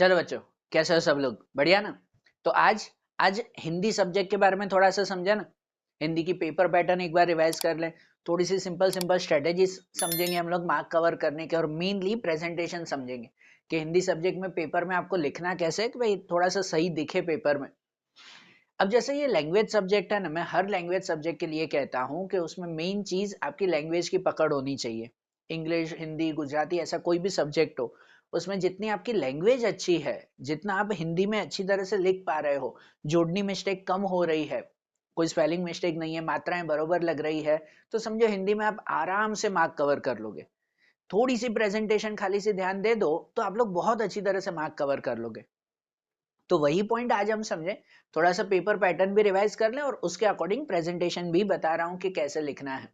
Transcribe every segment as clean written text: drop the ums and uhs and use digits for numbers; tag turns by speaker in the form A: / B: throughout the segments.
A: चलो बच्चों, कैसे हो सब लोग? बढ़िया ना? तो आज आज हिंदी सब्जेक्ट के बारे में थोड़ा सा समझा ना। हिंदी की पेपर पैटर्न एक बार रिवाइज कर लें। थोड़ी सी सिंपल सिंपल स्ट्रेटेजीज समझेंगे हम लोग मार्क कवर करने के, और मेनली प्रेजेंटेशन समझेंगे कि हिंदी सब्जेक्ट में पेपर में आपको लिखना कैसे है कि भाई थोड़ा सा सही दिखे पेपर में। अब जैसे ये लैंग्वेज सब्जेक्ट है ना, मैं हर लैंग्वेज सब्जेक्ट के लिए कहता हूँ कि उसमें मेन चीज आपकी लैंग्वेज की पकड़ होनी चाहिए। इंग्लिश, हिंदी, गुजराती, ऐसा कोई भी सब्जेक्ट हो, उसमें जितनी आपकी लैंग्वेज अच्छी है, जितना आप हिंदी में अच्छी तरह से लिख पा रहे हो, जोड़नी मिस्टेक कम हो रही है, कोई स्पेलिंग मिस्टेक नहीं है, मात्राएं बरोबर लग रही है, तो समझो हिंदी में आप आराम से मार्क कवर कर लोगे। थोड़ी सी प्रेजेंटेशन खाली से ध्यान दे दो तो आप लोग बहुत अच्छी तरह से मार्क कवर कर लोगे। तो वही पॉइंट आज हम समझें। थोड़ा सा पेपर पैटर्न भी रिवाइज कर लें और उसके अकॉर्डिंग प्रेजेंटेशन भी बता रहा हूं कि कैसे लिखना है।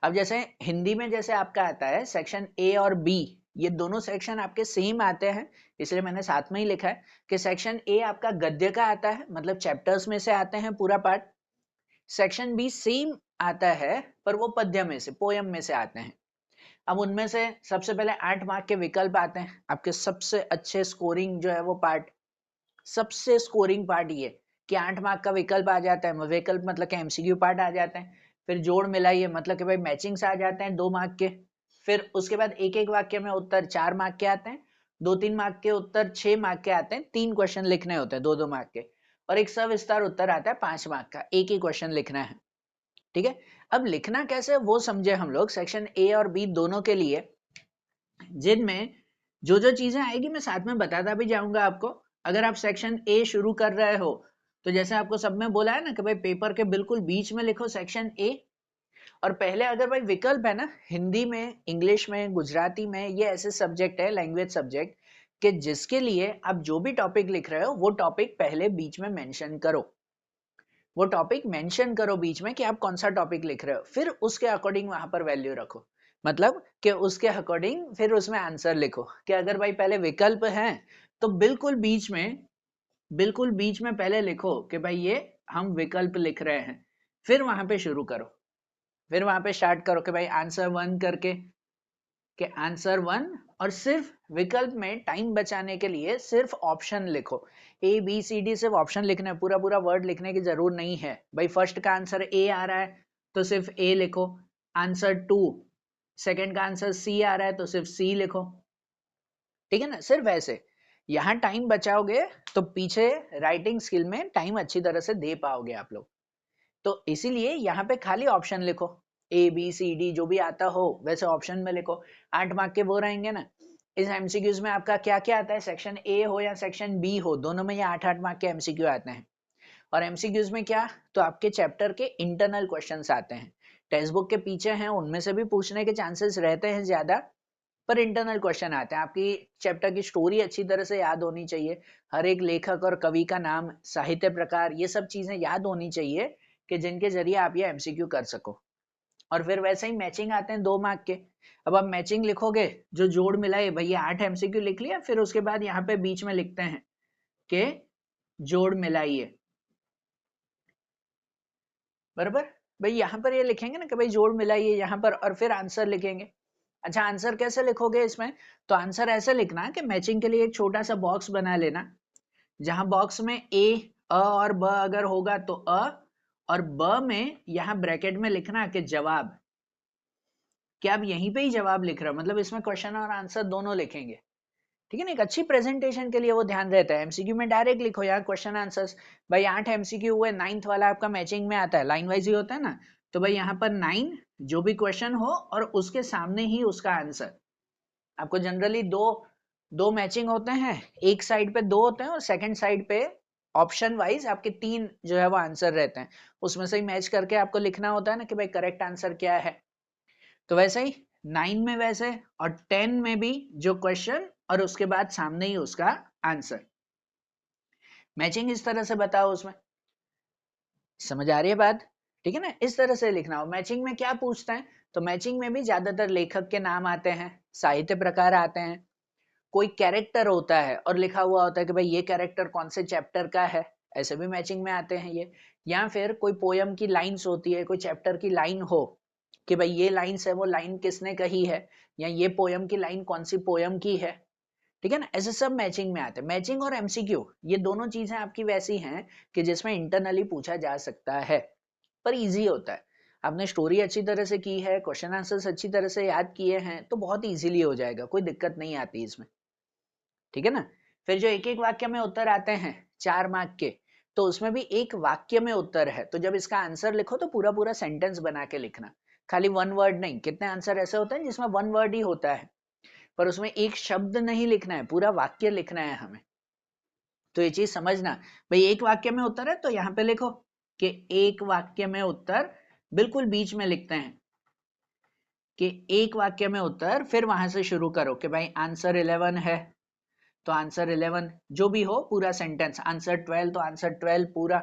A: अब जैसे हिंदी में जैसे आपका आता है सेक्शन ए और बी, ये दोनों सेक्शन आपके सेम आते हैं, इसलिए मैंने साथ में ही लिखा है कि सेक्शन ए आपका गद्य का आता है, मतलब चैप्टर्स में से आते हैं पूरा पार्ट। सेक्शन बी सेम आता है पर वो पद्य में से, पोयम में से आते हैं। अब उनमें से सबसे पहले 8 मार्क के विकल्प आते हैं, आपके सबसे अच्छे स्कोरिंग जो है वो पार्ट, सबसे स्कोरिंग पार्ट ये कि 8 मार्क का विकल्प आ जाता है। विकल्प मतलब कि एमसीक्यू पार्ट आ जाते हैं। फिर जोड़ मिलाइए मतलब कि भाई मैचिंग्स आ जाते हैं 2 मार्क के। फिर उसके बाद एक एक वाक्य में उत्तर 4 मार्क के आते हैं, 2-3 मार्क के उत्तर 6 मार्क के आते हैं, 3 क्वेश्चन लिखने होते हैं 2-2 मार्क के, और एक सविस्तार उत्तर आता है 5 मार्क का, एक ही क्वेश्चन लिखना है। ठीक है। अब लिखना कैसे वो समझे हम लोग सेक्शन ए और बी दोनों के लिए, जिनमें जो जो चीजें आएगी मैं साथ में बताता भी जाऊंगा आपको। अगर आप सेक्शन ए शुरू कर रहे हो तो जैसे आपको सब में बोला है ना कि भाई पेपर के बिल्कुल बीच में लिखो सेक्शन ए, और पहले अगर भाई विकल्प है ना, हिंदी में, इंग्लिश में, गुजराती में, ये ऐसे सब्जेक्ट है लैंग्वेज सब्जेक्ट कि जिसके लिए आप जो भी टॉपिक लिख रहे हो वो टॉपिक पहले बीच में मेंशन करो। वो टॉपिक मेंशन करो बीच में कि आप कौन सा टॉपिक लिख रहे हो, फिर उसके अकॉर्डिंग वहां पर वैल्यू रखो। मतलब कि उसके अकॉर्डिंग फिर उसमें आंसर लिखो कि अगर भाई पहले विकल्प है तो बिल्कुल बीच में पहले लिखो कि भाई ये हम विकल्प लिख रहे हैं, फिर वहां पे शुरू करो, फिर वहां पे स्टार्ट करो कि भाई आंसर वन करके, कि आंसर वन, और सिर्फ विकल्प में टाइम बचाने के लिए सिर्फ ऑप्शन लिखो। ए बी सी डी सिर्फ ऑप्शन लिखना है, पूरा पूरा वर्ड लिखने की जरूरत नहीं है। भाई फर्स्ट का आंसर ए आ रहा है तो सिर्फ ए लिखो, आंसर टू, सेकंड का आंसर सी आ रहा है तो सिर्फ सी लिखो। ठीक है ना? सिर्फ ऐसे यहाँ टाइम बचाओगे तो पीछे राइटिंग स्किल में टाइम अच्छी तरह से दे पाओगे आप लोग। तो इसीलिए यहाँ पे खाली ऑप्शन लिखो, ए बी सी डी जो भी आता हो वैसे ऑप्शन में लिखो। 8 मार्क के वो रहेंगे ना। इस एमसीक्यूज में आपका क्या क्या आता है, सेक्शन ए हो या सेक्शन बी हो, दोनों में ये 8-8 मार्क के एमसीक्यू आते हैं। और एमसीक्यूज में क्या, तो आपके चैप्टर के इंटरनल क्वेश्चंस आते हैं, टेक्स्ट बुक के पीछे हैं उनमें से भी पूछने के चांसेस रहते हैं ज्यादा, पर इंटरनल क्वेश्चन आते हैं। आपकी चैप्टर की स्टोरी अच्छी तरह से याद होनी चाहिए, हर एक लेखक और कवि का नाम, साहित्य प्रकार, ये सब चीजें याद होनी चाहिए कि जिनके जरिए आप ये एमसीक्यू कर सको। और फिर वैसे ही मैचिंग आते हैं 2 मार्क के। अब आप मैचिंग लिखोगे, जो जोड़ मिलाए, भैया 8 एमसीक्यू लिख लिया, फिर उसके बाद यहाँ पे बीच में लिखते हैं कि जोड़ मिलाइए, बराबर। भाई यहाँ पर ये लिखेंगे ना कि भाई जोड़ मिलाइए यहाँ पर, और फिर आंसर लिखेंगे। अच्छा, आंसर कैसे लिखोगे इसमें? तो आंसर ऐसे लिखना कि मैचिंग के लिए एक छोटा सा बॉक्स बना लेना, जहां बॉक्स में ए, अ और ब अगर होगा तो अ, और ब में यहां ब्रैकेट में लिखना कि जवाब, कि आप यहीं पे ही जवाब लिख रहे हो, मतलब इसमें क्वेश्चन और आंसर दोनों लिखेंगे। ठीक है ना? एक अच्छी प्रेजेंटेशन के लिए वो ध्यान रहता है। एमसीक्यू में डायरेक्ट लिखो यार क्वेश्चन आंसर्स। भाई 8 एमसीक्यू हुए, 9th वाला आपका मैचिंग में आता है, लाइन वाइज ही होता है ना, तो भाई यहाँ पर 9 जो भी क्वेश्चन हो और उसके सामने ही उसका आंसर। आपको जनरली दो दो मैचिंग होते हैं, एक साइड पे 2 होते हैं और सेकंड साइड पे ऑप्शन वाइज आपके 3 जो है वो आंसर रहते हैं, उसमें से ही मैच करके आपको लिखना होता है ना कि भाई करेक्ट आंसर क्या है। तो वैसे ही 9 में वैसे, और 10 में भी जो क्वेश्चन और उसके बाद सामने ही उसका आंसर। मैचिंग इस तरह से बताओ उसमें, समझ आ रही है बात? ठीक है ना? इस तरह से लिखना हो। मैचिंग में क्या पूछते हैं, तो मैचिंग में भी ज्यादातर लेखक के नाम आते हैं, साहित्य प्रकार आते हैं, कोई कैरेक्टर होता है और लिखा हुआ होता है कि भाई ये कैरेक्टर कौन से चैप्टर का है, ऐसे भी मैचिंग में आते हैं ये। या फिर कोई पोयम की लाइंस होती है, कोई चैप्टर की लाइन हो कि भाई ये लाइंस है, वो लाइन किसने कही है, या ये पोयम की लाइन कौन सी पोयम की है। ठीक है ना, ऐसे सब मैचिंग में आते हैं। मैचिंग और एमसीक्यू ये दोनों चीजें आपकी वैसी हैं कि जिसमें इंटरनली पूछा जा सकता है, पर इजी होता है। आपने स्टोरी अच्छी तरह से की है, क्वेश्चन आंसर्स अच्छी तरह से याद किए हैं, तो बहुत इजीली हो जाएगा, कोई दिक्कत नहीं आती इसमें, ठीक है ना। फिर जो एक एक वाक्य में उत्तर आते हैं 4 मार्क के, तो उसमें भी एक वाक्य में उत्तर है, तो जब इसका आंसर लिखो तो पूरा पूरा सेंटेंस बना के लिखना, खाली वन वर्ड नहीं। कितने आंसर ऐसे होते हैं जिसमें वन वर्ड ही होता है, पर उसमें एक शब्द नहीं लिखना है, पूरा वाक्य लिखना है हमें। तो ये चीज समझना, भाई एक वाक्य में उत्तर है तो यहाँ पे लिखो कि एक वाक्य में उत्तर, बिल्कुल बीच में लिखते हैं कि एक वाक्य में उत्तर, फिर वहां से शुरू करो कि भाई आंसर 11 है तो आंसर 11 जो भी हो पूरा सेंटेंस, आंसर 12 तो आंसर 12 पूरा,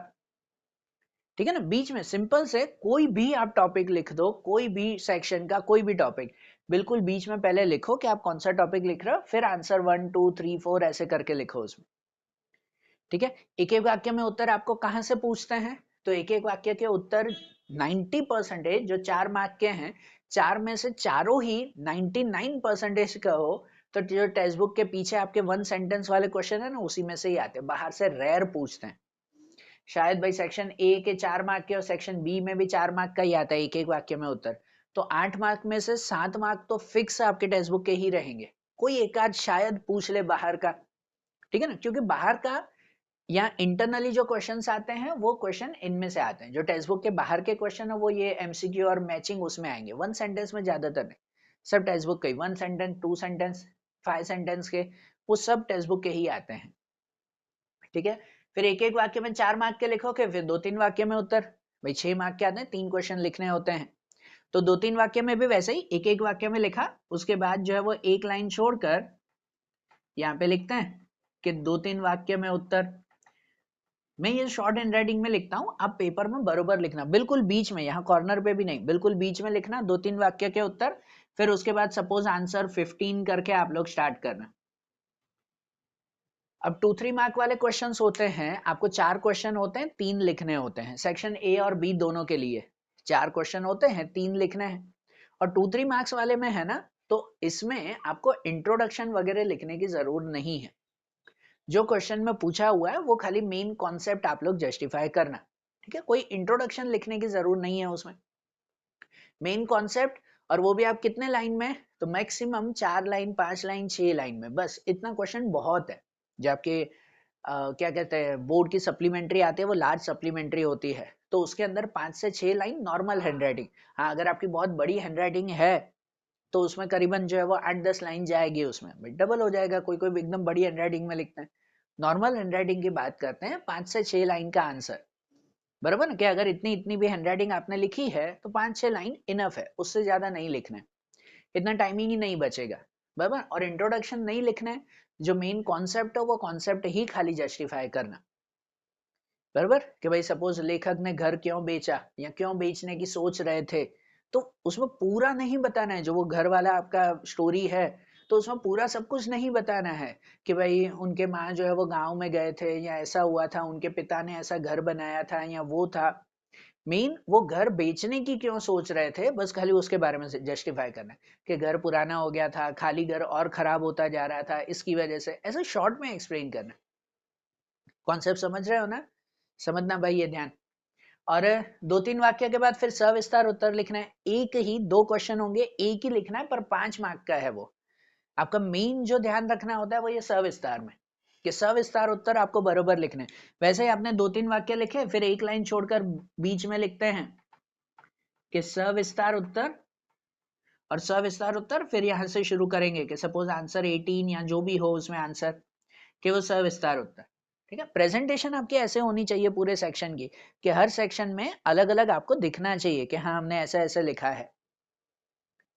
A: ठीक है ना। बीच में सिंपल से कोई भी आप टॉपिक लिख दो, कोई भी सेक्शन का कोई भी टॉपिक, बिल्कुल बीच में पहले लिखो कि आप कौन सा टॉपिक लिख रहे हो, फिर आंसर 1 2 3 4 ऐसे करके लिखो उसमें, ठीक है। एक एक वाक्य में उत्तर आपको कहां से पूछते हैं, तो एक एक वाक्य के उत्तर 90% जो 4 मार्क के हैं, चार में से चारों ही 99% का हो, तो जो टेक्स्ट बुक के पीछे आपके वन सेंटेंस वाले क्वेश्चन है ना, उसी में से ही आते हैं, बाहर से रेयर पूछते हैं। शायद भाई सेक्शन ए के 4 मार्क के और सेक्शन बी में भी 4 मार्क का ही आता है एक एक वाक्य में उत्तर, तो 8 मार्क में से 7 मार्क तो फिक्स आपके टेक्स्ट बुक के ही रहेंगे, कोई एक आध शायद पूछ ले बाहर का, ठीक है ना, क्योंकि बाहर का या इंटरनली जो क्वेश्चंस आते हैं वो क्वेश्चन इनमें से आते हैं, जो टेक्स्ट बुक के बाहर के क्वेश्चन है वो ये एमसीक्यू और मैचिंग उसमें आएंगे, वन सेंटेंस में ज्यादातर नहीं, सब टेक्स्ट बुक के ही, one sentence, two sentence, 5 sentence के, वो सब टेक्स्ट बुक के ही आते हैं, ठीक है। फिर एक एक वाक्य में 4 मार्क के लिखोगे, फिर 2 3 वाक्य में उत्तर, भाई 6 मार्क के आते हैं, 3 क्वेश्चन लिखने होते हैं, तो 2 3 वाक्य में भी वैसे ही एक एक वाक्य में लिखा, उसके बाद जो है वो एक लाइन छोड़कर यहाँ पे लिखते हैं कि 2 3 वाक्य में उत्तर। मैं ये शॉर्ट हैंड राइटिंग में लिखता हूँ, आप पेपर में बरोबर लिखना, बिल्कुल बीच में, यहाँ कॉर्नर पे भी नहीं, बिल्कुल बीच में लिखना 2 3 वाक्य के उत्तर, फिर उसके बाद सपोज आंसर 15 करके आप लोग स्टार्ट करना। अब 2 3 मार्क वाले क्वेश्चंस होते हैं, आपको 4 क्वेश्चन होते हैं, 3 लिखने होते हैं, सेक्शन ए और बी दोनों के लिए 4 क्वेश्चन होते हैं, 3 लिखने हैं। और 2 3 मार्क्स वाले में है ना, तो इसमें आपको इंट्रोडक्शन वगैरह लिखने की जरूरत नहीं है, जो क्वेश्चन में पूछा हुआ है वो खाली मेन कॉन्सेप्ट आप लोग जस्टिफाई करना, ठीक है, कोई इंट्रोडक्शन लिखने की जरूरत नहीं है उसमें, मेन कॉन्सेप्ट, और वो भी आप कितने लाइन में, तो मैक्सिमम 4 लाइन 5 लाइन 6 लाइन में, बस इतना क्वेश्चन बहुत है। जो आपके क्या कहते हैं बोर्ड की सप्लीमेंट्री आती है, वो लार्ज सप्लीमेंट्री होती है, तो उसके अंदर 5 से 6 लाइन नॉर्मल हैंडराइटिंग, हाँ अगर आपकी बहुत बड़ी हैंडराइटिंग है तो उसमें करीबन जो है वो 8 10 लाइन जाएगी, उसमें डबल हो जाएगा, कोई कोई एकदम बड़ी हैंडराइटिंग में लिखते हैं। नॉर्मल हैंडराइटिंग की बात करते हैं, 5 से 6 लाइन का आंसर, बराबर ना, कि अगर इतनी इतनी भी हैंडराइटिंग आपने लिखी है तो 5 6 लाइन इनफ है, उससे ज्यादा नहीं लिखना है, इतना टाइमिंग ही नहीं बचेगा, बराबर। और इंट्रोडक्शन नहीं लिखना है, जो मेन कॉन्सेप्ट है वो कॉन्सेप्ट ही खाली जस्टिफाई करना, बराबर, कि भाई सपोज लेखक ने घर क्यों बेचा या क्यों बेचने की सोच रहे थे, तो उसमें पूरा नहीं बताना है, जो वो घर वाला आपका स्टोरी है तो उसमें पूरा सब कुछ नहीं बताना है कि भाई उनके माँ जो है वो गांव में गए थे या ऐसा हुआ था, उनके पिता ने ऐसा घर बनाया था या वो था, मेन वो घर बेचने की क्यों सोच रहे थे, बस खाली उसके बारे में जस्टिफाई करना है कि घर पुराना हो गया था, खाली घर और खराब होता जा रहा था इसकी वजह से, ऐसे शॉर्ट में एक्सप्लेन करना। कॉन्सेप्ट समझ रहे हो ना, समझना भाई ये ध्यान। और 2 3 वाक्य के बाद फिर सविस्तार उत्तर लिखना है, एक ही 2 क्वेश्चन होंगे, एक ही लिखना है, पर 5 मार्क का है वो, आपका मेन जो ध्यान रखना होता है वो ये सविस्तार में, कि सविस्तार उत्तर आपको बरोबर लिखने हैं। वैसे ही आपने 2 3 वाक्य लिखे, फिर एक लाइन छोड़कर बीच में लिखते हैं कि सविस्तार उत्तर, और सविस्तार उत्तर फिर यहां से शुरू करेंगे कि सपोज आंसर 18 या जो भी हो उसमें आंसर, कि वो सविस्तार उत्तर, ठीक है। प्रेजेंटेशन आपकी ऐसे होनी चाहिए पूरे सेक्शन की, कि हर सेक्शन में अलग अलग आपको दिखना चाहिए कि हाँ हमने ऐसा ऐसा लिखा है,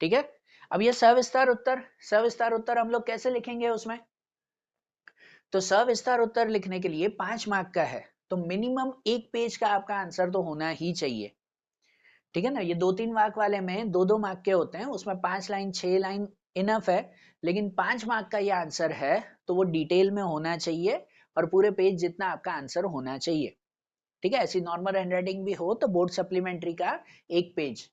A: ठीक है। अब ये सविस्तार उत्तर, सविस्तार उत्तर हम लोग कैसे लिखेंगे उसमें, तो सविस्तार उत्तर लिखने के लिए 5 मार्क का है, तो मिनिमम 1 पेज का आपका आंसर तो होना ही चाहिए, ठीक है ना। ये 2 3 मार्क वाले में 2 2 मार्क के होते हैं, उसमें 5 लाइन 6 लाइन इनफ है, लेकिन 5 मार्क का ये आंसर है तो वो डिटेल में होना चाहिए, और पूरे पेज जितना आपका आंसर होना चाहिए, ठीक है। ऐसी नॉर्मल हैंडराइटिंग भी हो तो बोर्ड सप्लीमेंट्री का 1 पेज,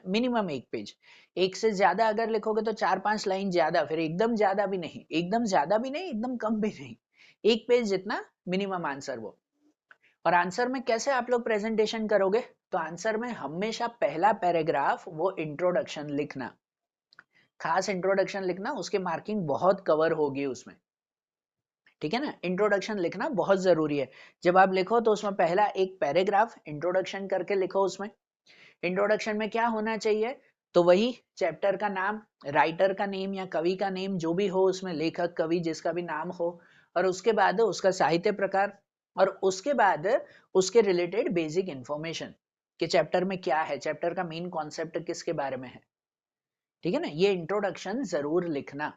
A: मिनिमम 1 पेज। 1 से ज्यादा अगर लिखोगे तो 4-5 लाइन ज्यादा, फिर एकदम ज्यादा भी नहीं, एकदम ज्यादा भी नहीं, एकदम कम भी नहीं, 1 पेज जितना मिनिमम आंसर वो। और आंसर में कैसे आप लोग प्रेजेंटेशन करोगे? तो आंसर में हमेशा पहला पैराग्राफ वो इंट्रोडक्शन लिखना, खास इंट्रोडक्शन लिखना, उसके मार्किंग बहुत कवर होगी उसमें, ठीक है ना। इंट्रोडक्शन लिखना बहुत जरूरी है। जब आप लिखो तो उसमें पहला एक पैराग्राफ इंट्रोडक्शन करके लिखो। उसमें इंट्रोडक्शन में क्या होना चाहिए? तो वही चैप्टर का नाम, राइटर का नेम या कवि का नेम जो भी हो उसमें, लेखक कवि जिसका भी नाम हो, और उसके बाद उसका साहित्य प्रकार, और उसके बाद उसके रिलेटेड बेसिक इंफॉर्मेशन कि चैप्टर में क्या है, चैप्टर का मेन कॉन्सेप्ट किसके बारे में है, ठीक है ना। ये इंट्रोडक्शन जरूर लिखना।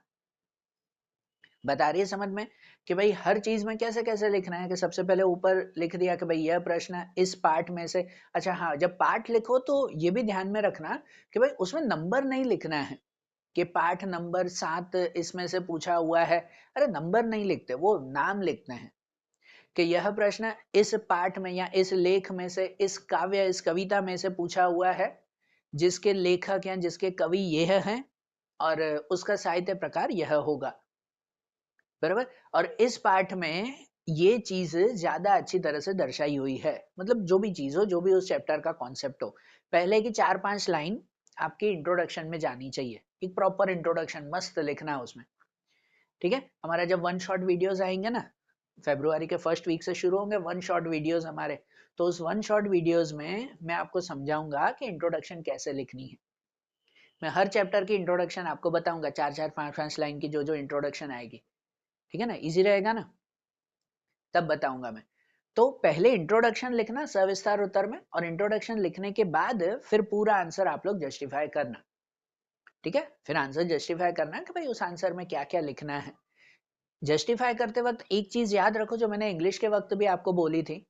A: बता रही है समझ में कि भाई हर चीज में कैसे कैसे लिखना है। कि सबसे पहले ऊपर लिख दिया कि भाई यह प्रश्न इस पार्ट में से, अच्छा हाँ, जब पार्ट लिखो तो ये भी ध्यान में रखना कि भाई उसमें नंबर नहीं लिखना है कि पाठ नंबर 7 इसमें से पूछा हुआ है। अरे नंबर नहीं लिखते, वो नाम लिखते हैं कि यह प्रश्न इस पाठ में या इस लेख में से, इस काव्य, इस कविता में से पूछा हुआ है, जिसके लेखक या जिसके कवि यह हैं, और उसका साहित्य प्रकार यह होगा, बराबर। और इस पाठ में ये चीज ज्यादा अच्छी तरह से दर्शाई हुई है, मतलब जो भी चीज हो, जो भी उस चैप्टर का कॉन्सेप्ट हो, पहले की 4-5 लाइन आपकी इंट्रोडक्शन में जानी चाहिए। एक प्रॉपर इंट्रोडक्शन मस्त लिखना है उसमें, ठीक है। हमारा जब वन शॉट वीडियोस आएंगे ना, फेब्रुआरी के फर्स्ट वीक से शुरू होंगे वन शॉट वीडियोस हमारे, तो उस वन शॉट वीडियोस में मैं आपको समझाऊंगा कि इंट्रोडक्शन कैसे लिखनी है। मैं हर चैप्टर की इंट्रोडक्शन आपको बताऊंगा, 4-4 5-5 लाइन की जो जो इंट्रोडक्शन आएगी, ठीक है ना, इजी रहेगा ना, तब बताऊंगा मैं। तो पहले इंट्रोडक्शन लिखना सविस्तार उत्तर में, और इंट्रोडक्शन लिखने के बाद फिर पूरा आंसर आप लोग जस्टिफाई करना, ठीक है। फिर आंसर जस्टिफाई करना कि भाई उस आंसर में क्या क्या लिखना है। जस्टिफाई करते वक्त एक चीज याद रखो जो मैंने इंग्लिश के वक्त भी आपको बोली थी,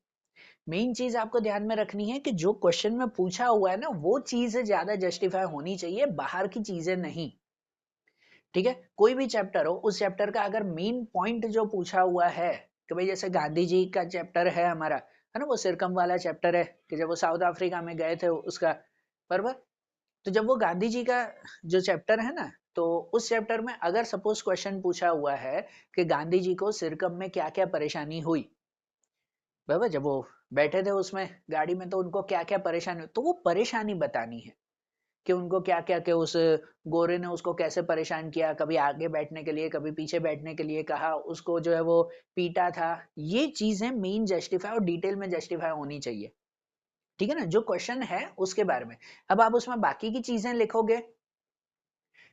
A: मेन चीज आपको ध्यान में रखनी है कि जो क्वेश्चन में पूछा हुआ है ना, वो चीज ज्यादा जस्टिफाई होनी चाहिए, बाहर की चीजें नहीं, ठीक है। कोई भी चैप्टर हो, उस चैप्टर का अगर मेन पॉइंट जो पूछा हुआ है, कि भाई जैसे गांधी जी का चैप्टर है हमारा, है ना, वो सिरकम वाला चैप्टर है कि जब वो साउथ अफ्रीका में गए थे उसका, बराबर। तो जब वो गांधी जी का जो चैप्टर है ना, तो उस चैप्टर में अगर सपोज क्वेश्चन पूछा हुआ है कि गांधी जी को सिरकम में क्या क्या परेशानी हुई, बराबर, जब वो बैठे थे उसमें गाड़ी में, तो उनको क्या क्या परेशानी हुई, तो वो परेशानी बतानी है कि उनको क्या क्या, कि उस गोरे ने उसको कैसे परेशान किया, कभी आगे बैठने के लिए, कभी पीछे बैठने के लिए कहा, उसको जो है वो पीटा था। ये चीजें मेन जस्टिफाई और डिटेल में जस्टिफाई होनी चाहिए, ठीक है ना, जो क्वेश्चन है उसके बारे में। अब आप उसमें बाकी की चीजें लिखोगे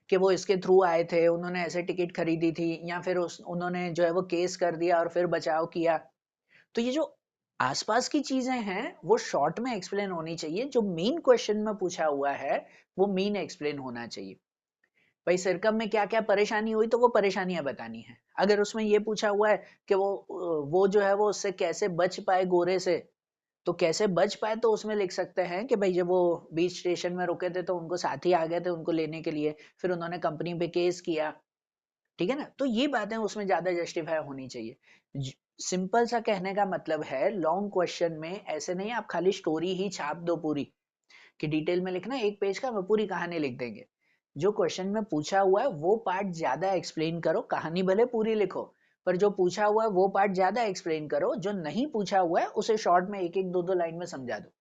A: कि वो इसके थ्रू आए थे, उन्होंने ऐसे टिकट खरीदी थी, या फिर उन्होंने जो है वो केस कर दिया और फिर बचाव किया, तो ये जो आसपास की चीजें हैं वो शॉर्ट में एक्सप्लेन होनी चाहिए। जो मेन क्वेश्चन में पूछा हुआ है वो मेन एक्सप्लेन होना चाहिए। भाई सिरकम में क्या क्या परेशानी हुई, तो वो परेशानियां बतानी है। अगर उसमें ये पूछा हुआ है कि वो जो है वो उससे कैसे बच पाए, गोरे से, तो कैसे बच पाए, तो उसमें लिख सकते हैं कि भाई जब वो बीच स्टेशन में रुके थे तो उनको साथी आ गए थे उनको लेने के लिए, फिर उन्होंने कंपनी पे केस किया, ठीक है ना। तो ये बातें उसमें ज्यादा जस्टिफाई होनी चाहिए। सिंपल सा कहने का मतलब है, लॉन्ग क्वेश्चन में ऐसे नहीं आप खाली स्टोरी ही छाप दो पूरी, कि डिटेल में लिखना 1 पेज का, वो पूरी कहानी लिख देंगे। जो क्वेश्चन में पूछा हुआ है वो पार्ट ज्यादा एक्सप्लेन करो, कहानी भले पूरी लिखो, पर जो पूछा हुआ है वो पार्ट ज्यादा एक्सप्लेन करो, जो नहीं पूछा हुआ है उसे शॉर्ट में एक एक दो दो लाइन में समझा दो।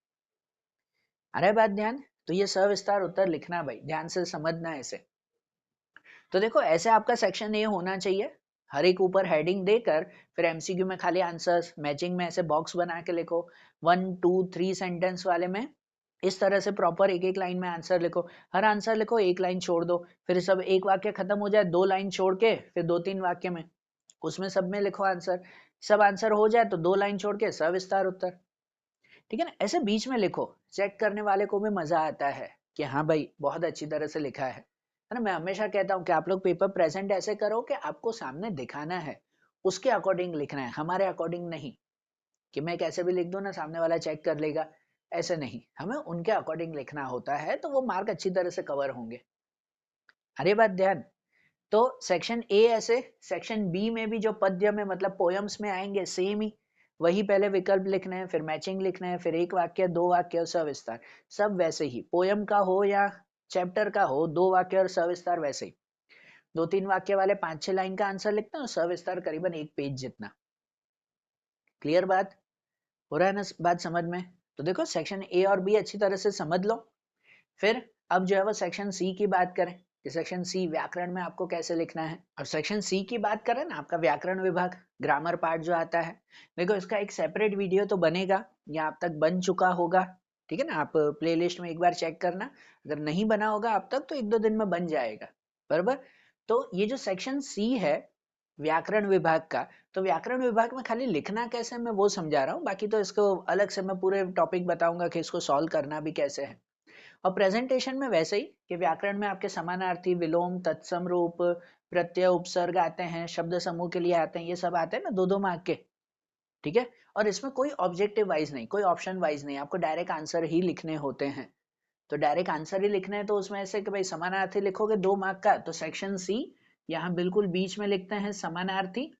A: अरे बात ध्यान, तो ये सविस्तार उत्तर लिखना भाई, ध्यान से समझना है इसे। तो देखो ऐसे आपका सेक्शन ए होना चाहिए, हर एक ऊपर हेडिंग देकर, फिर एमसीक्यू में खाली आंसर्स, मैचिंग में ऐसे बॉक्स बना के लिखो, 1 2 3 सेंटेंस वाले में इस तरह से प्रॉपर एक एक लाइन में आंसर लिखो। हर आंसर लिखो, एक लाइन छोड़ दो, फिर सब एक वाक्य खत्म हो जाए, 2 लाइन छोड़ के फिर 2-3 वाक्य में उसमें सब में लिखो आंसर। सब आंसर हो जाए तो 2 लाइन छोड़ के सविस्तार उत्तर, ठीक है ना। ऐसे बीच में लिखो, चेक करने वाले को भी मजा आता है कि हाँ भाई बहुत अच्छी तरह से लिखा है ना। मैं हमेशा कहता हूँ कि आप लोग पेपर प्रेजेंट ऐसे करो कि आपको सामने दिखाना है, उसके अकॉर्डिंग लिखना है, हमारे अकॉर्डिंग नहीं कि मैं कैसे भी लिख दूं ना सामने वाला चेक कर लेगा, ऐसे नहीं, हमें उनके अकॉर्डिंग लिखना होता है, तो वो मार्क अच्छी तरह से कवर होंगे। अरे बात ध्यान, तो सेक्शन ए ऐसे, सेक्शन बी में भी जो पद्य में मतलब पोयम्स में आएंगे सेम ही, वही पहले विकल्प लिखने हैं, फिर मैचिंग लिखने हैं, फिर एक वाक्य, दो वाक्य और सविस्तार, सब वैसे ही। पोयम का हो या चैप्टर का हो, दो वाक्य और सविस्तार वैसे ही। 2-3 वाक्य वाले 5-6 लाइन का आंसर लिखते हैं और सविस्तार करीबन 1 पेज जितना। क्लियर बात हो रहा है ना बात समझ में? तो देखो सेक्शन ए और बी अच्छी तरह से समझ लो। फिर अब जो है वो सेक्शन सी की बात करें कि सेक्शन सी व्याकरण में आपको कैसे लिखना है। और सेक्शन सी की बात करें ना, आपका व्याकरण विभाग ग्रामर पार्ट जो आता है, देखो इसका एक सेपरेट वीडियो तो बनेगा या आप तक बन चुका होगा, ठीक है ना। आप प्लेलिस्ट में एक बार चेक करना, अगर नहीं बना होगा अब तक तो 1-2 दिन में बन जाएगा, बराबर। तो ये जो सेक्शन सी है व्याकरण विभाग का, तो व्याकरण विभाग में खाली लिखना कैसे मैं वो समझा रहा हूँ, बाकी तो इसको अलग से मैं पूरे टॉपिक बताऊंगा कि इसको सॉल्व करना भी कैसे है। और प्रेजेंटेशन में वैसे ही कि व्याकरण में आपके समानार्थी, विलोम, तत्सम रूप, प्रत्यय, उपसर्ग आते हैं, शब्द समूह के लिए आते हैं, ये सब आते हैं ना 2-2 मार्क के, ठीक है। और इसमें कोई ऑब्जेक्टिव वाइज नहीं, कोई ऑप्शन वाइज नहीं, आपको डायरेक्ट आंसर ही लिखने होते हैं। तो डायरेक्ट आंसर ही लिखने हैं, तो उसमें ऐसे कि भाई समानार्थी लिखोगे 2 मार्क का, तो सेक्शन सी यहाँ बिल्कुल बीच में लिखते हैं समानार्थी,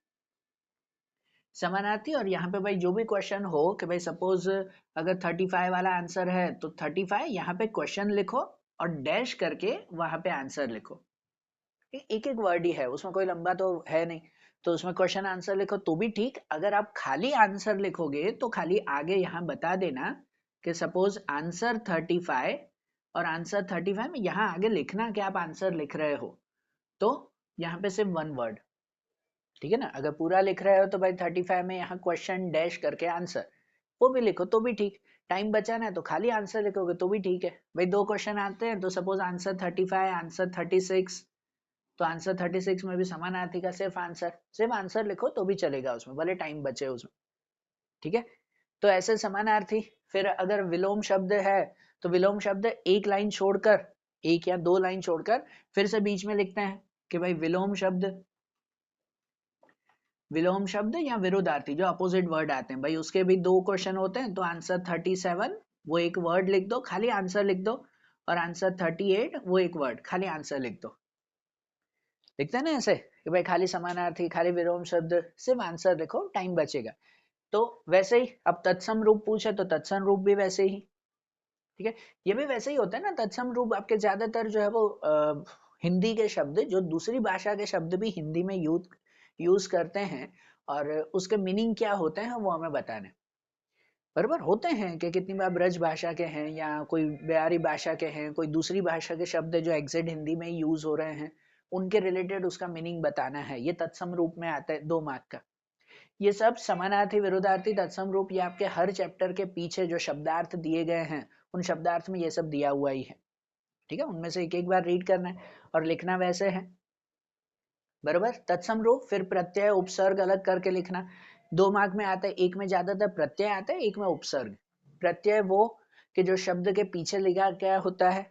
A: समानार्थी। और यहाँ पे भाई जो भी क्वेश्चन हो कि भाई सपोज अगर 35 वाला आंसर है तो 35 यहाँ पे क्वेश्चन लिखो और डैश करके वहां पे आंसर लिखो। एक एक वर्ड ही है उसमें, कोई लंबा तो है नहीं, तो उसमें क्वेश्चन आंसर लिखो तो भी ठीक। अगर आप खाली आंसर लिखोगे तो खाली आगे यहाँ बता देना कि सपोज आंसर 35 और आंसर 35 में यहाँ आगे लिखना कि आप आंसर लिख रहे हो, तो यहाँ पे सिर्फ 1 वर्ड, ठीक है ना। अगर पूरा लिख रहे हो तो भाई 35 में यहाँ क्वेश्चन डैश करके आंसर, वो भी लिखो तो भी ठीक। टाइम बचाना है तो खाली आंसर लिखोगे तो भी ठीक है। भाई 2 क्वेश्चन आते हैं तो सपोज आंसर 35 आंसर 36, तो आंसर 36 में भी समानार्थी का सिर्फ आंसर लिखो तो भी चलेगा उसमें, भले टाइम बचे उसमें, ठीक है। तो ऐसे समानार्थी। फिर अगर विलोम शब्द है तो विलोम शब्द एक लाइन छोड़कर, 1 या 2 लाइन छोड़कर फिर से बीच में लिखते हैं कि भाई विलोम शब्द या विरोधार्थी जो अपोजिट वर्ड आते हैं, भाई उसके भी 2 क्वेश्चन होते हैं, तो आंसर 37 वो एक वर्ड लिख दो खाली आंसर लिख दो, और आंसर 38 वो एक वर्ड खाली आंसर लिख दो। लिखते हैं ना ऐसे कि भाई खाली समानार्थी, खाली विलोम शब्द, सिर्फ आंसर लिखो, टाइम बचेगा। तो वैसे ही अब तत्सम रूप पूछे तो तत्सम रूप भी वैसे ही, ठीक है। ये भी वैसे ही होता है ना, तत्सम रूप आपके ज्यादातर जो है वो हिंदी के शब्द, जो दूसरी भाषा के शब्द भी हिंदी में यूज करते हैं, और उसके मीनिंग क्या होते हैं वो हमें बताने, बराबर। होते हैं कि कितनी बार ब्रज भाषा के हैं या कोई बिहारी भाषा के हैं, कोई दूसरी भाषा के शब्द जो एग्जैक्ट हिंदी में यूज हो रहे हैं, उनके रिलेटेड उसका मीनिंग बताना है, ये तत्सम रूप में आता है 2 मार्क का। ये सब समानार्थी, विरोधार्थी, तत्सम रूप, ये आपके हर चैप्टर के पीछे जो शब्दार्थ दिए गए हैं उन शब्दार्थ में ये सब दिया हुआ ही है, ठीक है। उनमें से एक एक बार रीड करना है और लिखना वैसे है, बराबर। तत्सम रूप, फिर प्रत्यय उपसर्ग अलग करके लिखना। 2 मार्क में आता है, एक में ज्यादातर प्रत्यय आता है, एक में उपसर्ग। प्रत्यय वो कि जो शब्द के पीछे लिखा क्या होता है,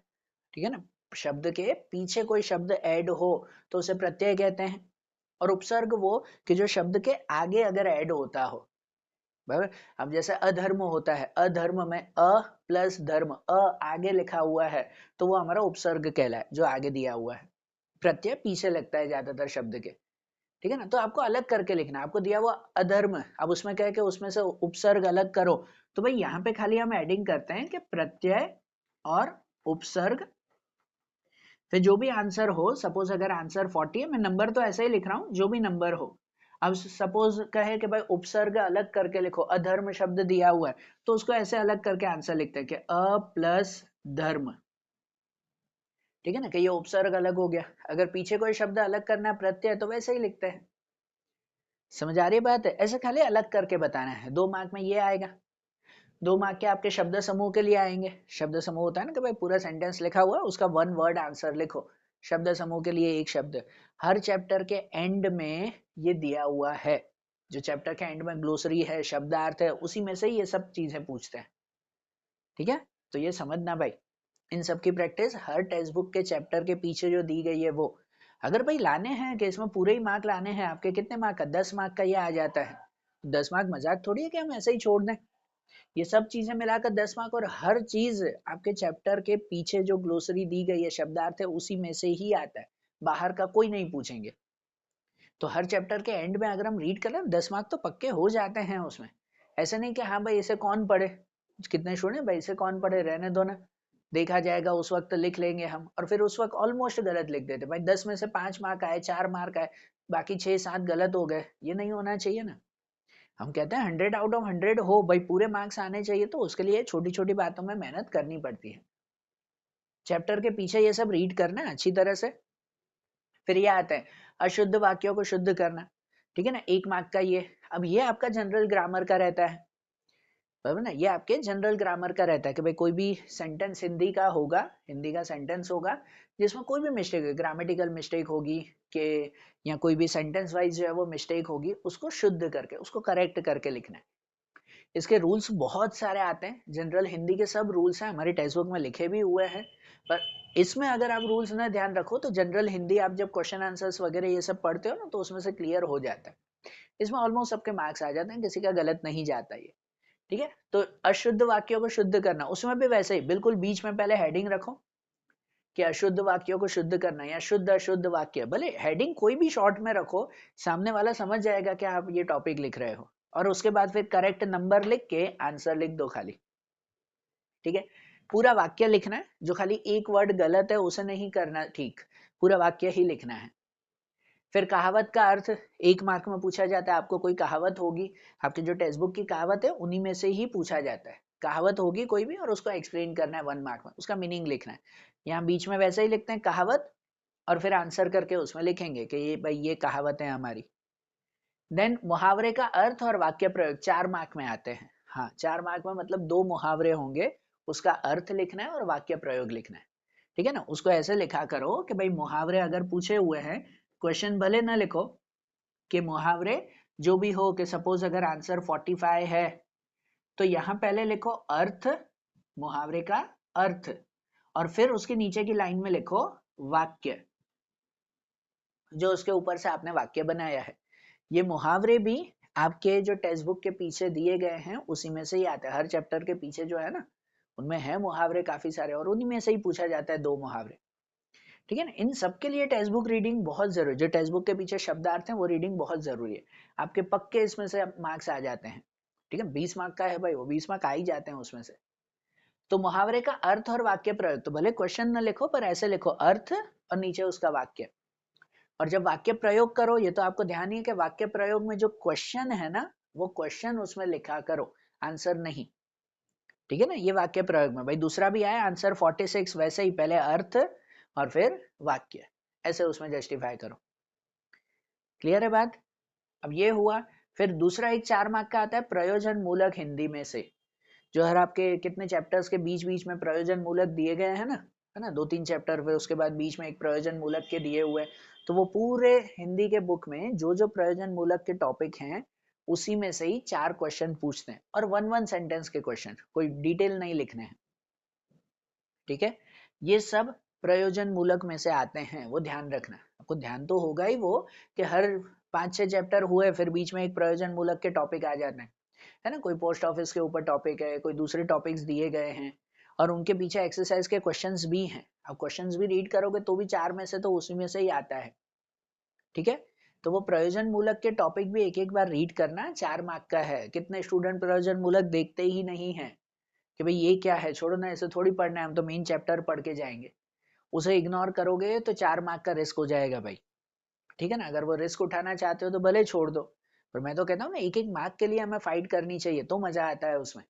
A: ठीक है ना, शब्द के पीछे कोई शब्द ऐड हो तो उसे प्रत्यय कहते हैं। और उपसर्ग वो कि जो शब्द के आगे अगर ऐड होता हो, बराबर। अब जैसे अधर्म होता है, अधर्म में अ प्लस धर्म, अ आगे लिखा हुआ है तो वो हमारा उपसर्ग कहलाए जो आगे दिया हुआ है। प्रत्यय पीछे लगता है ज्यादातर शब्द के, ठीक है ना। तो आपको अलग करके लिखना, आपको दिया हुआ अधर्म, अब उसमें क्या है कि उसमें से उपसर्ग अलग करो, तो भाई यहाँ पे खाली हम एडिंग करते हैं कि प्रत्यय और उपसर्ग, फिर जो भी आंसर हो। सपोज अगर आंसर 40 है, मैं नंबर तो ऐसे ही लिख रहा हूँ जो भी नंबर हो। अब सपोज कहे कि भाई उपसर्ग अलग करके लिखो, अधर्म शब्द दिया हुआ है तो उसको ऐसे अलग करके आंसर लिखते हैं कि अ प्लस धर्म, ठीक है ना, कि ये उपसर्ग अलग हो गया। अगर पीछे कोई शब्द अलग करना है प्रत्यय तो वैसे ही लिखते हैं। समझ आ रही है बात है? ऐसे खाली अलग करके बताना है। 2 मार्क में ये आएगा। 2 मार्क के आपके शब्द समूह के लिए आएंगे। शब्द समूह होता है ना कि भाई पूरा सेंटेंस लिखा हुआ है उसका 1 वर्ड आंसर लिखो। शब्द समूह के लिए एक शब्द। हर चैप्टर के एंड में ये दिया हुआ है, जो चैप्टर के एंड में ग्लोसरी है, शब्दार्थ है, उसी में से ये सब चीजें पूछते हैं, ठीक है। तो ये समझना भाई, इन सब की प्रैक्टिस हर टेक्स्ट बुक के चैप्टर के पीछे जो दी गई है वो। अगर भाई लाने हैं कि इसमें पूरे ही मार्क लाने हैं आपके, कितने मार्क का, 10 मार्क का ये आ जाता है। 10 मार्क मजाक थोड़ी है कि हम ऐसे ही छोड़ दें। ये सब चीजें मिलाकर 10 मार्क, और हर चीज आपके चैप्टर के पीछे जो ग्लोसरी दी गई है, शब्दार्थ है, उसी में से ही आता है, बाहर का कोई नहीं पूछेंगे। तो हर चैप्टर के एंड में अगर हम रीड कर लें 10 मार्क तो पक्के हो जाते हैं उसमें। ऐसे नहीं कि हाँ भाई इसे कौन पढ़े, कितने स्टूडेंट भाई इसे कौन पढ़े, रहने दो ना, देखा जाएगा उस वक्त लिख लेंगे हम, और फिर उस वक्त ऑलमोस्ट गलत लिख देते भाई, 10 में से 5 मार्क आए, 4 मार्क आए, बाकी 6-7 गलत हो गए, ये नहीं होना चाहिए ना। हम कहते हैं 100 आउट ऑफ 100 हो भाई, पूरे मार्क्स आने चाहिए, तो उसके लिए छोटी छोटी बातों में मेहनत करनी पड़ती है। चैप्टर के पीछे ये सब रीड करना अच्छी तरह से। फिर ये आता है अशुद्ध वाक्यों को शुद्ध करना, ठीक है ना, 1 मार्क का ये। अब ये आपका जनरल ग्रामर का रहता है, बराबर ना, ये आपके जनरल ग्रामर का रहता है कि भाई कोई भी सेंटेंस हिंदी का होगा, हिंदी का सेंटेंस होगा जिसमें कोई भी मिस्टेक है, ग्रामेटिकल मिस्टेक होगी कि या कोई भी सेंटेंस वाइज जो है वो मिस्टेक होगी, उसको शुद्ध करके, उसको करेक्ट करके लिखना है। इसके रूल्स बहुत सारे आते हैं, जनरल हिंदी के सब रूल्स हैं, हमारी टेक्स्ट बुक में लिखे भी हुए हैं, पर इसमें अगर आप रूल्स ना ध्यान रखो तो जनरल हिंदी आप जब क्वेश्चन आंसर्स वगैरह ये सब पढ़ते हो ना, तो उसमें से क्लियर हो जाता है, इसमें ऑलमोस्ट सबके मार्क्स आ जाते हैं, किसी का गलत नहीं जाता ये, ठीक है। तो अशुद्ध वाक्यों को शुद्ध करना, उसमें भी वैसे ही बिल्कुल बीच में पहले हेडिंग रखो कि अशुद्ध वाक्यों को शुद्ध करना, या शुद्ध अशुद्ध वाक्य, भले हेडिंग कोई भी शॉर्ट में रखो, सामने वाला समझ जाएगा कि आप ये टॉपिक लिख रहे हो, और उसके बाद फिर करेक्ट नंबर लिख के आंसर लिख दो खाली, ठीक है। पूरा वाक्य लिखना है, जो खाली एक वर्ड गलत है उसे नहीं करना, ठीक, पूरा वाक्य ही लिखना है। फिर कहावत का अर्थ 1 मार्क में पूछा जाता है, आपको कोई कहावत होगी, आपकी जो टेक्स्ट बुक की कहावत है उन्हीं में से ही पूछा जाता है, कहावत होगी कोई भी और उसको एक्सप्लेन करना है 1 मार्क में, उसका मीनिंग लिखना है। यहाँ बीच में वैसे ही लिखते हैं कहावत, और फिर आंसर करके उसमें लिखेंगे कि ये भाई ये कहावत है हमारी। देन मुहावरे का अर्थ और वाक्य प्रयोग 4 मार्क में आते हैं, हाँ 4 मार्क में मतलब 2 मुहावरे होंगे, उसका अर्थ लिखना है और वाक्य प्रयोग लिखना है, ठीक है ना। उसको ऐसे लिखा करो कि भाई मुहावरे अगर पूछे हुए हैं, क्वेश्चन भले ना लिखो कि मुहावरे जो भी हो, कि सपोज अगर आंसर 45 है तो यहां पहले लिखो अर्थ, मुहावरे का अर्थ, और फिर उसके नीचे की लाइन में लिखो वाक्य, जो उसके ऊपर से आपने वाक्य बनाया है। ये मुहावरे भी आपके जो टेक्स्ट बुक के पीछे दिए गए हैं उसी में से ही आते हैं, हर चैप्टर के पीछे जो है ना उनमें है मुहावरे काफी सारे, और उन्हीं में से ही पूछा जाता है 2 मुहावरे, ठीक है ना। इन सब के लिए टेक्स्ट बुक रीडिंग बहुत जरूरी, जो टेक्स्ट बुक के पीछे शब्दार्थ हैं वो रीडिंग बहुत जरूरी है, आपके पक्के इसमें से मार्क्स आ जाते हैं, ठीक है। 20 मार्क का है भाई, वो 20 मार्क आ ही जाते हैं उसमें से। तो मुहावरे का अर्थ और वाक्य प्रयोग, तो भले क्वेश्चन न लिखो पर ऐसे लिखो अर्थ और नीचे उसका वाक्य, और जब वाक्य प्रयोग करो, ये तो आपको ध्यान ही है कि वाक्य प्रयोग में जो क्वेश्चन है ना वो क्वेश्चन उसमें लिखा करो, आंसर नहीं, ठीक है ना। ये वाक्य प्रयोग में भाई दूसरा भी आया आंसर 46, वैसे ही पहले अर्थ और फिर वाक्य, ऐसे उसमें जस्टिफाई करो, क्लियर है बात। अब ये हुआ। फिर दूसरा एक 4 मार्क का आता है प्रयोजन मूलक हिंदी में से, जो हर आपके कितने चैप्टर्स के बीच बीच में प्रयोजन मूलक दिए गए हैं ना, है ना, 2-3 चैप्टर, फिर उसके बाद बीच में एक प्रयोजन मूलक के दिए हुए, तो वो पूरे हिंदी के बुक में जो जो प्रयोजन मूलक के टॉपिक हैं उसी में से ही 4 क्वेश्चन पूछते हैं, और 1-1 सेंटेंस के क्वेश्चन, कोई डिटेल नहीं लिखने हैं, ठीक है। ये सब प्रयोजन मूलक में से आते हैं, वो ध्यान रखना, आपको ध्यान तो होगा ही वो, कि हर 5-6 चैप्टर हुए फिर बीच में एक प्रयोजन मूलक के टॉपिक आ जाते हैं, है ना, कोई पोस्ट ऑफिस के ऊपर टॉपिक है, कोई दूसरे टॉपिक्स दिए गए हैं, और उनके पीछे एक्सरसाइज के क्वेश्चंस भी हैं, आप क्वेश्चंस भी रीड करोगे तो भी 4 में से तो उसी में से ही आता है, ठीक है। तो वो प्रयोजन मूलक के टॉपिक भी एक एक बार रीड करना, 4 मार्क का है। कितने स्टूडेंट प्रयोजन मूलक देखते ही नहीं है कि भाई ये क्या है, छोड़ो ना, ऐसे थोड़ी पढ़ना है, हम तो मेन चैप्टर पढ़ के जाएंगे, उसे इग्नोर करोगे तो 4 मार्क का रिस्क हो जाएगा भाई, ठीक है ना। अगर वो रिस्क उठाना चाहते हो तो भले छोड़ दो, पर मैं तो कहता हूँ ना एक एक मार्क के लिए हमें फाइट करनी चाहिए, तो मजा आता है उसमें,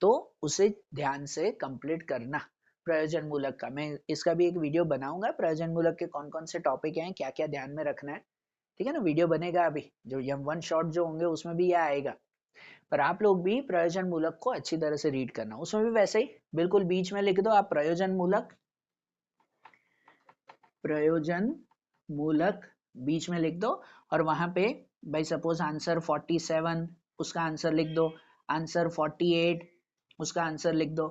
A: तो उसे ध्यान से कंप्लीट करना। प्रयोजन मूलक का मैं इसका भी एक वीडियो बनाऊंगा, प्रयोजन मूलक के कौन कौन से टॉपिक हैं, क्या क्या ध्यान में रखना है, ठीक है ना, वीडियो बनेगा अभी, जो यम 1 शॉट जो होंगे उसमें भी यह आएगा। पर आप लोग भी प्रयोजन मूलक को अच्छी तरह से रीड करना, उसमें भी वैसे ही बिल्कुल बीच में लिख दो आप प्रयोजन मूलक, प्रयोजन मूलक बीच में लिख दो, और वहां पे भाई सपोज आंसर 47 उसका आंसर लिख दो, आंसर 48 उसका आंसर लिख दो।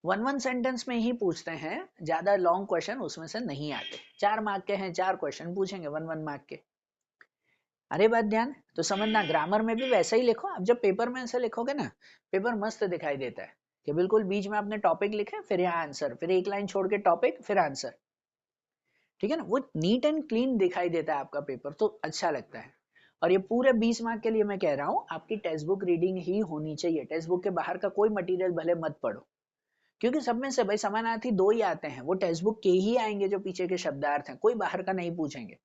A: 1-1 सेंटेंस में ही पूछते हैं, ज्यादा लॉन्ग क्वेश्चन उसमें से नहीं आते, 4 मार्क के हैं, 4 क्वेश्चन पूछेंगे 1-1 मार्क के। अरे बात ध्यान तो समझना, ग्रामर में भी वैसा ही लिखो, आप जब पेपर में ऐसे लिखोगे ना, पेपर मस्त दिखाई देता है कि बिल्कुल बीच में आपने टॉपिक लिखे, फिर यहाँ आंसर, फिर एक लाइन छोड़ के टॉपिक, फिर आंसर, ठीक है ना, वो नीट एंड क्लीन दिखाई देता है आपका पेपर, तो अच्छा लगता है। और ये पूरे 20 मार्क के लिए मैं कह रहा हूँ आपकी टेक्स्ट बुक रीडिंग ही होनी चाहिए, टेक्स्ट बुक के बाहर का कोई मटेरियल भले मत पढ़ो, क्योंकि सब में से भाई समानार्थी दो ही आते हैं, वो टेक्स्ट बुक के ही आएंगे जो पीछे के शब्दार्थ हैं, कोई बाहर का नहीं पूछेंगे।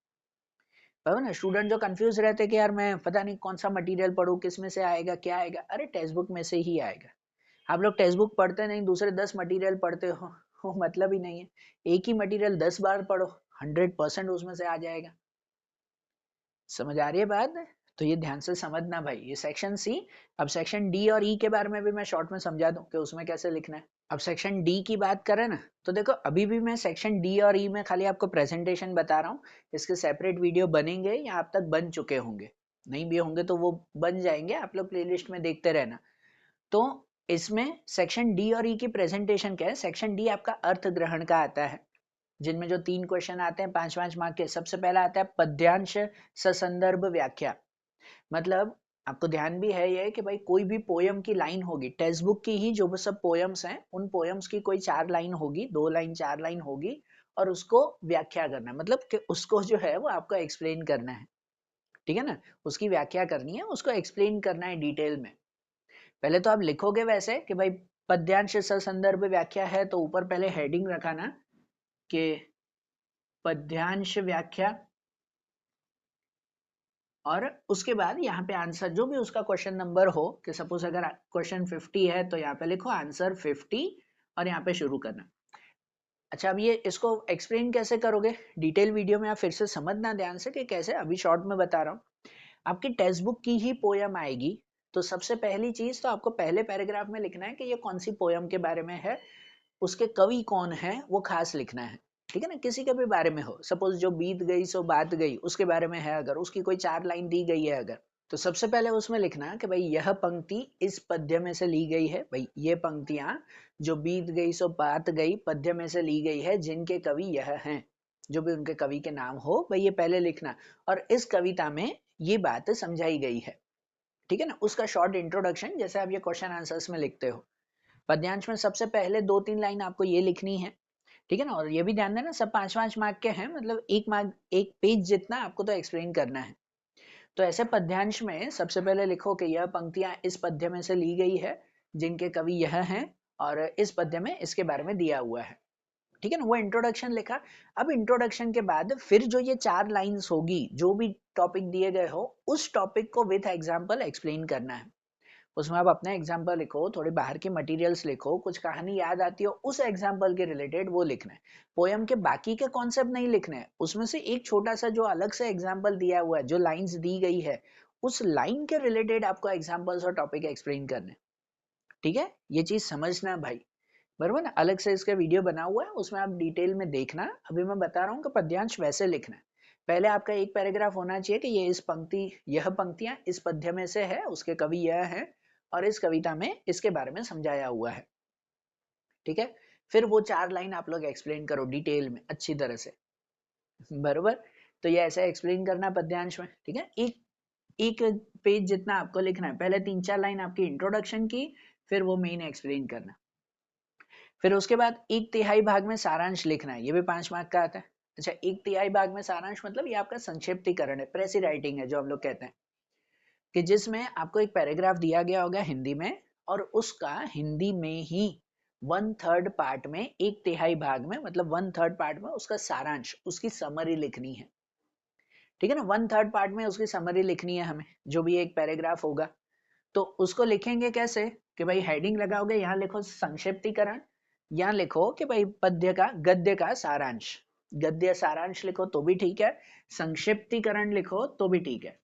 A: पर ना स्टूडेंट जो कंफ्यूज रहते कि यार मैं पता नहीं कौन सा मटेरियल पढूं, किस में से आएगा क्या आएगा, अरे टेक्स्ट बुक में से ही आएगा। आप लोग टेक्स्ट बुक पढ़ते नहीं, दूसरे 10 मटेरियल पढ़ते हो मतलब ही नहीं है। एक ही मटेरियल 10 बार पढ़ो, 100% उसमें से आ जाएगा। समझ आ रही है बात? तो ये ध्यान से समझना भाई, ये सेक्शन सी। अब सेक्शन डी और ई के बारे में भी मैं शॉर्ट में समझा दूं कि उसमें कैसे लिखना है। अब सेक्शन डी की बात करें ना, तो देखो अभी भी मैं सेक्शन डी और ई में खाली आपको प्रेजेंटेशन बता रहा हूँ, इसके सेपरेट वीडियो बनेंगे या आप तक बन चुके होंगे, नहीं भी होंगे तो वो बन जाएंगे, आप लोग प्लेलिस्ट में देखते रहना। तो इसमें सेक्शन डी और ई की प्रेजेंटेशन क्या है, सेक्शन डी आपका अर्थ ग्रहण का आता है, जिनमें जो 3 क्वेश्चन आते हैं 5-5 मार्क के। सबसे पहला आता है पद्यांश ससंदर्भ व्याख्या, मतलब आपको ध्यान भी है ये कि भाई कोई भी पोयम की लाइन होगी, टेक्स्ट बुक की ही जो सब पोयम्स हैं उन पोयम्स की कोई 4 लाइन होगी, 2 लाइन 4 लाइन होगी, और उसको व्याख्या करना है, मतलब कि उसको जो है वो आपको एक्सप्लेन करना है, ठीक है ना, उसकी व्याख्या करनी है, उसको एक्सप्लेन करना है डिटेल में। पहले तो आप लिखोगे वैसे कि भाई पद्यांश ससंदर्भ व्याख्या है, तो ऊपर पहले हेडिंग रखा ना कि पद्यांश व्याख्या, और उसके बाद यहाँ पे आंसर जो भी उसका क्वेश्चन नंबर हो, कि सपोज अगर क्वेश्चन 50 है तो यहाँ पे लिखो आंसर 50 और यहाँ पे शुरू करना। अच्छा, अब ये इसको एक्सप्लेन कैसे करोगे, डिटेल वीडियो में आप फिर से समझना ध्यान से कि कैसे, अभी शॉर्ट में बता रहा हूँ। आपकी टेक्स्ट बुक की ही पोयम आएगी, तो सबसे पहली चीज तो आपको पहले पैराग्राफ में लिखना है कि ये कौन सी पोयम के बारे में है, उसके कवि कौन है वो खास लिखना है, ठीक है ना, किसी के भी बारे में हो, सपोज जो बीत गई सो बात गई उसके बारे में है, अगर उसकी कोई 4 लाइन दी गई है अगर, तो सबसे पहले उसमें लिखना कि भाई यह पंक्ति इस पद्य में से ली गई है, भाई ये पंक्तियां जो बीत गई सो बात गई पद्य में से ली गई है, जिनके कवि यह हैं, जो भी उनके कवि के नाम हो भाई ये पहले लिखना, और इस कविता में ये बात समझाई गई है, ठीक है ना, उसका शॉर्ट इंट्रोडक्शन, जैसे आप ये क्वेश्चन आंसर्स में लिखते हो। पद्यांश में सबसे पहले 2-3 लाइन आपको ये लिखनी है, ठीक है ना, और ये भी ध्यान देना सब 5-5 मार्क के हैं, मतलब 1 मार्क 1 पेज जितना आपको तो एक्सप्लेन करना है। तो ऐसे पद्यांश में सबसे पहले लिखो कि यह पंक्तियां इस पद्य में से ली गई है, जिनके कवि यह हैं, और इस पद्य में इसके बारे में दिया हुआ है, ठीक है ना, वो इंट्रोडक्शन लिखा। अब इंट्रोडक्शन के बाद फिर जो ये 4 लाइंस होगी, जो भी टॉपिक दिए गए हो उस टॉपिक को विथ एग्जांपल एक्सप्लेन करना है, उसमें आप अपना एग्जाम्पल लिखो, थोड़ी बाहर की मटेरियल्स लिखो, कुछ कहानी याद आती हो उस एग्जाम्पल के रिलेटेड वो लिखना है, पोयम के बाकी के कॉन्सेप्ट नहीं लिखने हैं, उसमें से एक छोटा सा जो अलग से एग्जाम्पल दिया हुआ है, जो लाइंस दी गई है उस लाइन के रिलेटेड आपको एग्जाम्पल्स और टॉपिक एक्सप्लेन करने, ठीक है, ये चीज समझना भाई, बराबर ना, अलग से इसका वीडियो बना हुआ है, उसमें आप डिटेल में देखना। अभी मैं बता रहा हूँ कि पद्यांश वैसे लिखना है, पहले आपका एक पैराग्राफ होना चाहिए कि ये इस पंक्ति यह पंक्तियां इस पद्य में से है, उसके कवि यह है, और इस कविता में इसके बारे में समझाया हुआ है, ठीक है। फिर वो 4 लाइन आप लोग एक्सप्लेन करो डिटेल में अच्छी तरह से, बरोबर। तो ये ऐसे एक्सप्लेन करना पद्यांश में, ठीक है, एक एक पेज जितना आपको लिखना है, पहले 3-4 लाइन आपकी इंट्रोडक्शन की, फिर वो मेन एक्सप्लेन करना, फिर उसके बाद 1/3 भाग में सारांश लिखना है, ये भी 5 मार्क का आता है। अच्छा, 1/3 भाग में सारांश मतलब ये आपका संक्षिप्तीकरण है, प्रेसी राइटिंग है जो हम लोग कहते हैं, कि जिसमें आपको एक पैराग्राफ दिया गया होगा हिंदी में, और उसका हिंदी में ही 1/3 पार्ट में, 1/3 भाग में मतलब 1/3 पार्ट में उसका सारांश, उसकी समरी लिखनी है, ठीक है ना, 1/3 पार्ट में उसकी समरी लिखनी है हमें, जो भी एक पैराग्राफ होगा। तो उसको लिखेंगे कैसे, कि भाई हेडिंग लगाओगे, यहाँ लिखो संक्षिप्तीकरण, यहाँ लिखो कि भाई पद्य का गद्य का सारांश, गद्य सारांश लिखो तो भी ठीक है, संक्षिप्तीकरण लिखो तो भी ठीक है,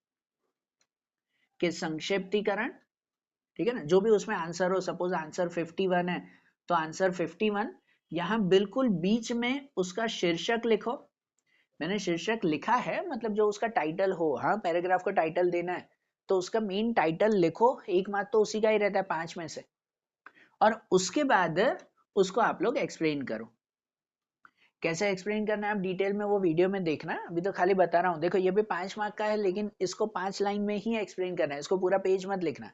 A: कि संक्षिप्तीकरण, ठीक है ना, जो भी उसमें आंसर हो, सपोज आंसर 51 है तो आंसर 51, यहाँ बिल्कुल बीच में उसका शीर्षक लिखो, मैंने शीर्षक लिखा है मतलब जो उसका टाइटल हो, हाँ पैराग्राफ को टाइटल देना है तो उसका मेन टाइटल लिखो, एक मार्क तो उसी का ही रहता है 5 में से, और उसके बाद उसको आप लोग एक्सप्लेन करो, कैसे एक्सप्लेन करना है आप डिटेल में वो वीडियो में देखना, अभी तो खाली बता रहा हूँ। देखो ये भी 5 मार्क का है, लेकिन इसको 5 लाइन में ही एक्सप्लेन करना है, इसको पूरा पेज मत लिखना,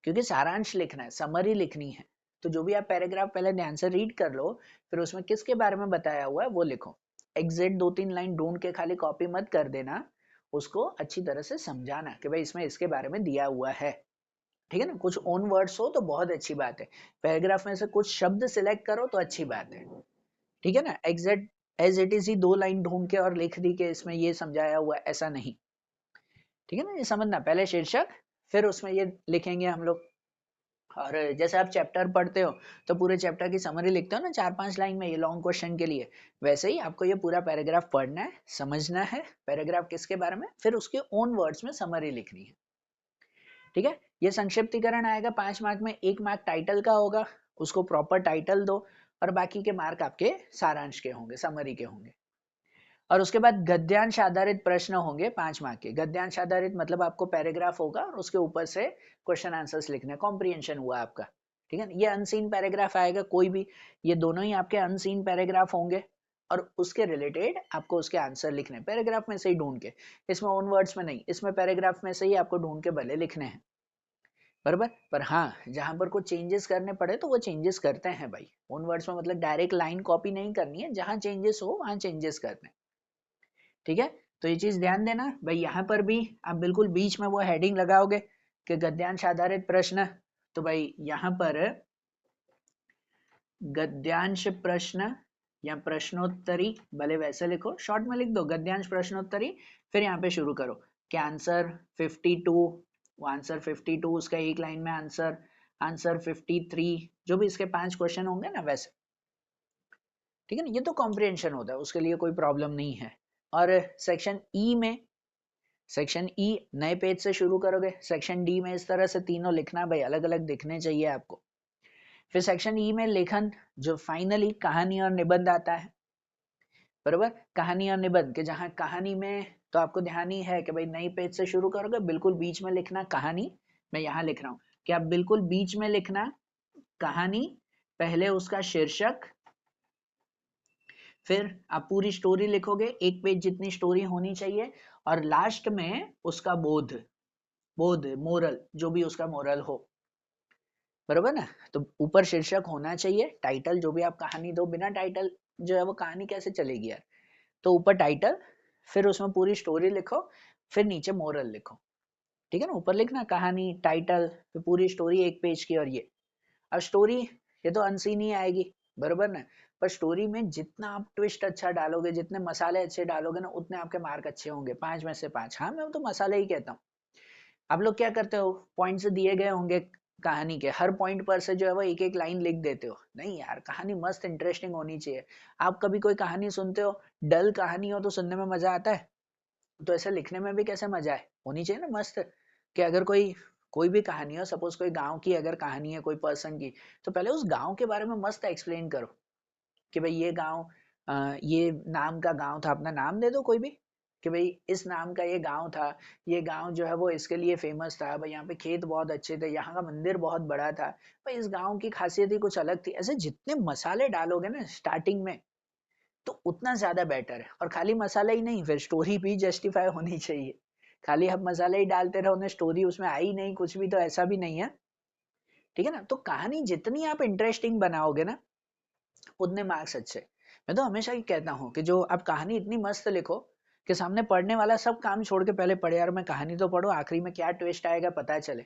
A: क्योंकि सारांश लिखना है, समरी लिखनी है। तो जो भी आप पैराग्राफ पहले ध्यान से रीड कर लो, फिर उसमें किसके बारे में बताया हुआ है वो लिखो, एग्जैक्ट 2-3 लाइन ढूंढ के खाली कॉपी मत कर देना, उसको अच्छी तरह से समझाना कि भाई इसमें इसके बारे में दिया हुआ है, ठीक है ना। कुछ ओन वर्ड्स हो तो बहुत अच्छी बात है, पैराग्राफ में से कुछ शब्द सिलेक्ट करो तो अच्छी बात है, ठीक है ना। Exact as it is he 2 line ढूंढ के और लिख दी के इसमें ये समझाया हुआ, ऐसा नहीं, ठीक है ना। ये समझना, पहले शीर्षक फिर उसमें ये लिखेंगे हम लोग। और जैसे आप चैप्टर पढ़ते हो तो पूरे चैप्टर की समरी लिखते हो ना 4-5 लाइन में, ये लॉन्ग क्वेश्चन के लिए, वैसे ही आपको ये पूरा पैराग्राफ पढ़ना है, समझना है पैराग्राफ किसके बारे में, फिर उसके ओन वर्ड्स में समरी लिखनी है, ठीक है। ये संक्षिप्तीकरण आएगा 5 मार्क में, 1 मार्क टाइटल का होगा, उसको प्रॉपर टाइटल दो, और बाकी के मार्क आपके सारांश के होंगे, समरी के होंगे। और उसके बाद गद्यांश आधारित प्रश्न होंगे 5 मार्क के। गद्यांश आधारित मतलब आपको पैराग्राफ होगा और उसके ऊपर से क्वेश्चन आंसर्स लिखने, कॉम्प्रिहेंशन हुआ आपका, ठीक है ना। ये अनसीन पैराग्राफ आएगा कोई भी, ये दोनों ही आपके अनसीन पैराग्राफ होंगे, और उसके रिलेटेड आपको उसके आंसर लिखने पैराग्राफ में से ही ढूंढ के, इसमें ओन वर्ड्स में नहीं, इसमें पैराग्राफ में से ही आपको ढूंढ के भले लिखने हैं, बराबर। पर हाँ, जहां पर कुछ चेंजेस करने पड़े तो वो चेंजेस करते हैं भाई, ओन वर्ड्स में मतलब डायरेक्ट लाइन कॉपी नहीं करनी है, जहां चेंजेस हो वहां चेंजेस करने, ठीक है। तो ये चीज ध्यान देना भाई, यहाँ पर भी आप बिल्कुल बीच में वो हेडिंग लगाओगे कि गद्यांश आधारित प्रश्न, तो भाई यहाँ पर गद्यांश प्रश्न या प्रश्नोत्तरी, भले वैसे लिखो, शॉर्ट में लिख दो गद्यांश प्रश्नोत्तरी, फिर यहाँ पे शुरू करो कि आंसर 52, वो आंसर 52 उसका 1 लाइन में आंसर, आंसर 53, जो भी इसके 5 क्वेश्चन होंगे ना वैसे, ठीक है ना। ये तो कॉम्प्रिहेंशन होता है, उसके लिए कोई प्रॉब्लम नहीं है। और सेक्शन ई में, सेक्शन ई नए पेज से शुरू करोगे, सेक्शन डी में इस तरह से तीनों लिखना भाई, अलग अलग दिखने चाहिए आपको। फिर सेक्शन ई में लेखन, जो फाइनली कहानी और निबंध आता है, बरोबर। कहानी और निबंध के जहाँ कहानी में तो आपको ध्यान ही है कि भाई नई पेज से शुरू करोगे, बिल्कुल बीच में लिखना कहानी, मैं यहाँ लिख रहा हूँ कि आप बिल्कुल बीच में लिखना कहानी, पहले उसका शीर्षक, फिर आप पूरी स्टोरी लिखोगे, 1 पेज जितनी स्टोरी होनी चाहिए, और लास्ट में उसका बोध, बोध मोरल, जो भी उसका मोरल हो, बरोबर ना। तो ऊपर शीर्षक होना चाहिए, टाइटल, जो भी आप कहानी दो, बिना टाइटल जो है वो कहानी कैसे चलेगी यार, तो ऊपर टाइटल, फिर उसमें पूरी स्टोरी लिखो, फिर नीचे मोरल लिखो, ठीक है ना। ऊपर लिखना कहानी, टाइटल, फिर पूरी स्टोरी 1 पेज की। और ये अब स्टोरी, ये तो अनसीन ही आएगी, बरोबर ना। पर स्टोरी में जितना आप ट्विस्ट अच्छा डालोगे, जितने मसाले अच्छे डालोगे ना, उतने आपके मार्क अच्छे होंगे, 5 में से 5। हाँ, मैं तो मसाले ही कहता हूँ। आप लोग क्या करते हो, पॉइंट्स दिए गए होंगे कहानी के, हर पॉइंट पर से जो है वो 1-1 लाइन लिख देते हो, नहीं यार, कहानी मस्त इंटरेस्टिंग होनी चाहिए। आप कभी कोई कहानी सुनते हो, डल कहानी हो तो सुनने में मजा आता है, तो ऐसे लिखने में भी कैसे मजा है, होनी चाहिए ना मस्त। कि अगर कोई कोई भी कहानी हो, सपोज कोई गांव की अगर कहानी है कोई पर्सन की, तो पहले उस गांव के बारे में मस्त एक्सप्लेन करो कि भाई ये गांव, ये नाम का गांव था, अपना नाम दे दो कोई भी, कि भाई इस नाम का ये गांव था, ये गांव जो है वो इसके लिए फेमस था भाई, यहाँ पे खेत बहुत अच्छे थे, यहाँ का मंदिर बहुत बड़ा था भाई, इस गांव की खासियत ही कुछ अलग थी। ऐसे जितने मसाले डालोगे ना स्टार्टिंग में, तो उतना ज्यादा बेटर है। और खाली मसाला ही नहीं, फिर स्टोरी भी जस्टिफाई होनी चाहिए। खाली आप मसाले ही डालते रहो ना, स्टोरी उसमें आई नहीं कुछ भी, तो ऐसा भी नहीं है, ठीक है ना। तो कहानी जितनी आप इंटरेस्टिंग बनाओगे ना, उतने मार्क्स अच्छे। मैं तो हमेशा ही कहता हूँ कि जो आप कहानी इतनी मस्त लिखो कि सामने पढ़ने वाला सब काम छोड़ के पहले पढ़े, यार मैं कहानी तो पढ़ो, आखिरी में क्या ट्विस्ट आएगा पता चले,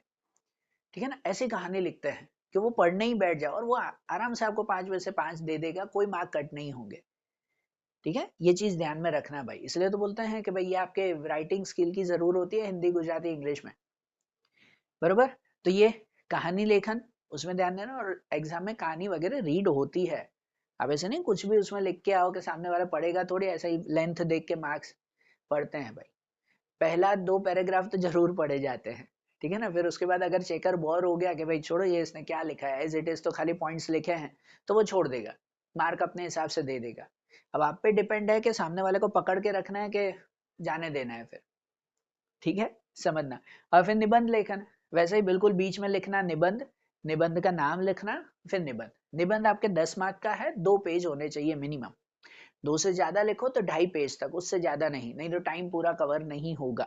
A: ठीक है ना। ऐसी कहानी लिखते हैं कि वो पढ़ने ही बैठ जाओ, और वो आराम से आपको 5 में से 5 दे देगा, कोई मार्क कट नहीं होंगे, ठीक है। ये चीज ध्यान में रखना भाई, इसलिए तो बोलते हैं कि भाई ये आपके राइटिंग स्किल की जरूर होती है, हिंदी गुजराती इंग्लिश में, बरोबर। तो ये कहानी लेखन, उसमें ध्यान देना, और एग्जाम में कहानी वगैरह रीड होती है। अब ऐसे नहीं कुछ भी उसमें लिख के आओ कि सामने वाला पढ़ेगा थोड़ी, ऐसा ही लेंथ देख के मार्क्स पढ़ते हैं भाई। पहला 2 पैराग्राफ तो जरूर पढ़े जाते हैं, ठीक है ना। फिर उसके बाद अगर चेकर बोर हो गया कि भाई छोड़ो ये इसने क्या लिखा है, एज इट इज तो खाली पॉइंट्स लिखे हैं, तो वो छोड़ देगा, मार्क अपने हिसाब से दे देगा। अब आप पे डिपेंड है कि सामने वाले को पकड़ के रखना है कि जाने देना है फिर, ठीक है, समझना। और फिर निबंध लेखन, वैसे ही बिल्कुल बीच में लिखना निबंध, निबंध का नाम लिखना, फिर निबंध। निबंध आपके 10 मार्क का है, 2 पेज होने चाहिए मिनिमम, 2 से ज्यादा लिखो तो 2.5 पेज तक, उससे ज्यादा नहीं, नहीं तो टाइम पूरा कवर नहीं होगा।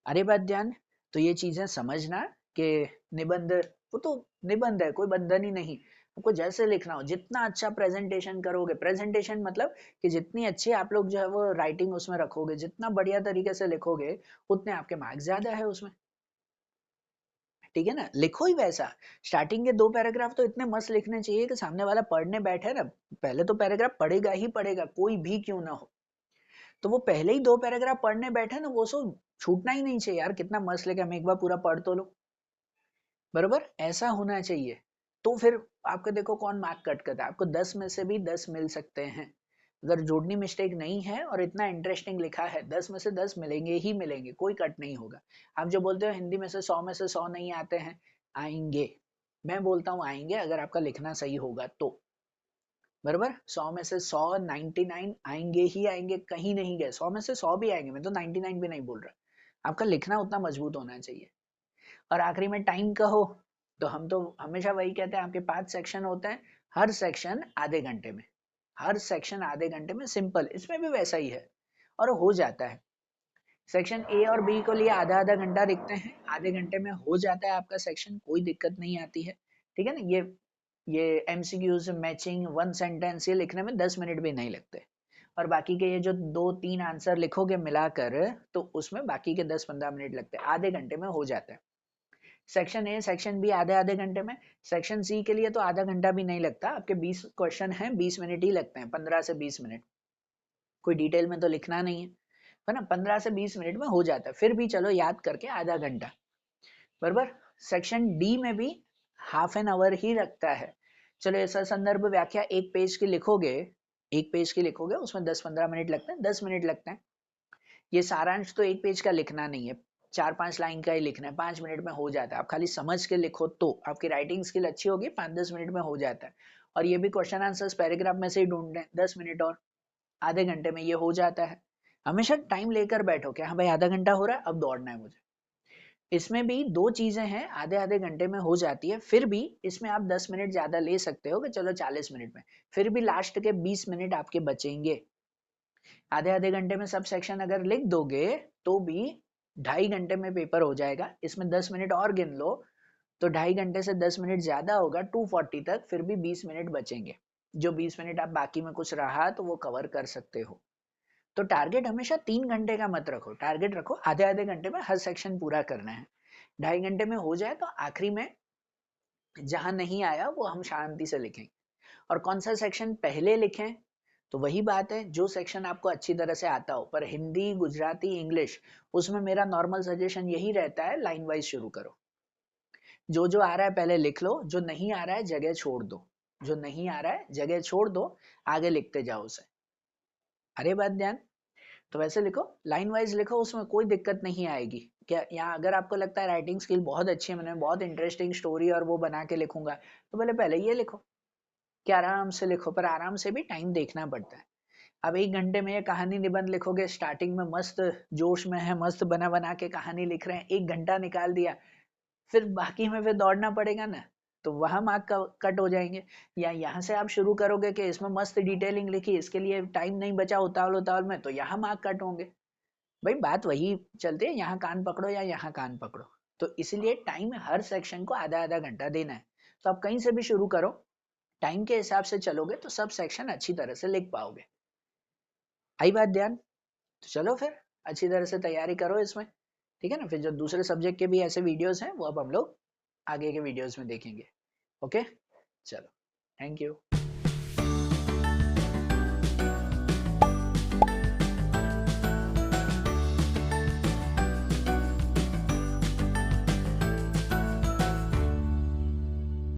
A: अरे बात ध्यान, तो ये चीजें समझना कि निबंध, वो तो निबंध है, कोई बंधन ही नहीं। आपको जैसे लिखना हो, जितना अच्छा प्रेजेंटेशन करोगे, प्रेजेंटेशन मतलब कि जितनी अच्छी आप लोग जो है वो राइटिंग उसमें रखोगे, जितना बढ़िया तरीके से लिखोगे, उतने आपके मार्क्स ज्यादा है उसमें। ठीक है ना, लिखो ही वैसा। स्टार्टिंग के 2 पैराग्राफ तो इतने मस्त लिखने चाहिए कि सामने वाला पढ़ने बैठे ना, पहले तो पैराग्राफ पढ़ेगा ही पढ़ेगा, कोई भी क्यों ना हो, तो वो पहले ही 2 पैराग्राफ पढ़ने बैठे ना, वो सब छूटना ही नहीं चाहिए यार, कितना मस्त लिखा, हम एक बार पूरा पढ़ तो लो, बरोबर ऐसा होना चाहिए। तो फिर आपको देखो कौन मार्क कट करता है, आपको 10 में से भी 10 मिल सकते हैं, अगर जोड़नी मिस्टेक नहीं है और इतना इंटरेस्टिंग लिखा है, 10 में से 10 मिलेंगे ही मिलेंगे, कोई कट नहीं होगा। आप जो बोलते हो हिंदी में से 100 में से 100 नहीं आते हैं, आएंगे, मैं बोलता हूँ आएंगे, अगर आपका लिखना सही होगा तो, बराबर 100 में से 100, 99 आएंगे ही आएंगे, कहीं नहीं गए, 100 में से 100 भी आएंगे, मैं तो 99 भी नहीं बोल रहा, आपका लिखना उतना मजबूत होना चाहिए। और आखिरी में टाइम कहो, तो हम तो हमेशा वही कहते हैं, आपके 5 सेक्शन होते हैं, हर सेक्शन आधे घंटे में, हर सेक्शन आधे घंटे में, सिंपल, इसमें भी वैसा ही है और हो जाता है। सेक्शन ए और बी को लिए आधा आधा घंटा लिखते हैं, आधे घंटे में हो जाता है आपका सेक्शन, कोई दिक्कत नहीं आती है। ठीक है ना, ये एमसीक्यूज, मैचिंग, वन सेंटेंस, ये लिखने में 10 मिनट भी नहीं लगते, और बाकी के ये जो 2-3 आंसर लिखोगे मिलाकर, तो उसमें बाकी के 10-15 मिनट लगते हैं, आधे घंटे में हो जाता है। सेक्शन ए सेक्शन बी आधे आधे घंटे में, सेक्शन सी के लिए तो आधा घंटा भी नहीं लगता, आपके 20 क्वेश्चन हैं, 20 मिनट ही लगते हैं, 15 से 20 मिनट, कोई डिटेल में तो लिखना नहीं है ना, 15 से 20 मिनट में हो जाता है, फिर भी चलो याद करके आधा घंटा, बराबर। सेक्शन डी में भी हाफ एन आवर ही रखता है, चलो ऐसा संदर्भ व्याख्या एक पेज की लिखोगे, एक पेज की लिखोगे उसमें 10-15 मिनट लगते हैं, 10 मिनट लगते हैं। ये सारांश तो एक पेज का लिखना नहीं है, 4-5 लाइन का ही लिखना है, 5 मिनट में हो जाता है, आप खाली समझ के लिखो तो आपकी राइटिंग स्किल अच्छी होगी, 5-10 मिनट में हो जाता है। और ये भी क्वेश्चन आंसर्स पैराग्राफ में से ही ढूंढ रहे हैं, 10 मिनट और आधे घंटे में ये हो जाता है। हमेशा टाइम लेकर बैठो, क्या हाँ भाई आधा घंटा हो रहा है, अब दौड़ना है मुझे। इसमें भी 2 चीजें हैं, आधे आधे घंटे में हो जाती है, फिर भी इसमें आप 10 मिनट ज्यादा ले सकते हो कि चलो 40 मिनट में, फिर भी लास्ट के 20 मिनट आपके बचेंगे। आधे आधे घंटे में सब सेक्शन अगर लिख दोगे तो भी 2.5 घंटे में पेपर हो जाएगा, इसमें 10 मिनट और गिन लो, तो 2.5 घंटे से 10 मिनट ज्यादा होगा 240 तक, फिर भी 20 मिनट बचेंगे, जो 20 मिनट आप बाकी में कुछ रहा तो वो कवर कर सकते हो। तो टारगेट हमेशा 3 घंटे का मत रखो, टारगेट रखो आधे आधे घंटे में हर सेक्शन पूरा करना है, 2.5 घंटे में हो जाए तो आखिरी में जहां नहीं आया वो हम शांति से लिखेंगे। और कौन सा सेक्शन पहले लिखें, तो वही बात है, जो सेक्शन आपको अच्छी तरह से आता हो, पर हिंदी, गुजराती, इंग्लिश, उसमें मेरा नॉर्मल सजेशन यही रहता है, लाइन वाइज शुरू करो, जो जो आ रहा है पहले लिख लो, जो नहीं आ रहा है जगह छोड़ दो, जो नहीं आ रहा है जगह छोड़ दो, आगे लिखते जाओ उसे। अरे बात ध्यान, तो वैसे लिखो, लाइन वाइज लिखो, उसमें कोई दिक्कत नहीं आएगी। क्या यहाँ अगर आपको लगता है राइटिंग स्किल बहुत अच्छी है, मैंने बहुत इंटरेस्टिंग स्टोरी और वो बना के लिखूंगा, तो पहले पहले ये लिखो कि आराम से लिखो, पर आराम से भी टाइम देखना पड़ता है। अब 1 घंटे में ये कहानी निबंध लिखोगे, स्टार्टिंग में मस्त जोश में है, मस्त बना बना के कहानी लिख रहे हैं, 1 घंटा निकाल दिया, फिर बाकी में फिर दौड़ना पड़ेगा ना, तो वहां मार्क कट हो जाएंगे। या यहाँ से आप शुरू करोगे कि इसमें मस्त डिटेलिंग लिखी, इसके लिए टाइम नहीं बचा उतावल उतावल में, तो यहाँ मार्क कट होंगे। भाई बात वही चलती है, यहाँ कान पकड़ो या यहाँ कान पकड़ो, तो इसलिए टाइम हर सेक्शन को आधा आधा घंटा देना है। तो आप कहीं से भी शुरू करो, टाइम के हिसाब से चलोगे तो सब सेक्शन अच्छी तरह से लिख पाओगे। आई बात ध्यान, तो चलो फिर अच्छी तरह से तैयारी करो इसमें, ठीक है ना, फिर जो दूसरे सब्जेक्ट के भी ऐसे वीडियोस हैं वो अब हम लोग आगे के वीडियोस में देखेंगे। ओके, चलो, थैंक यू।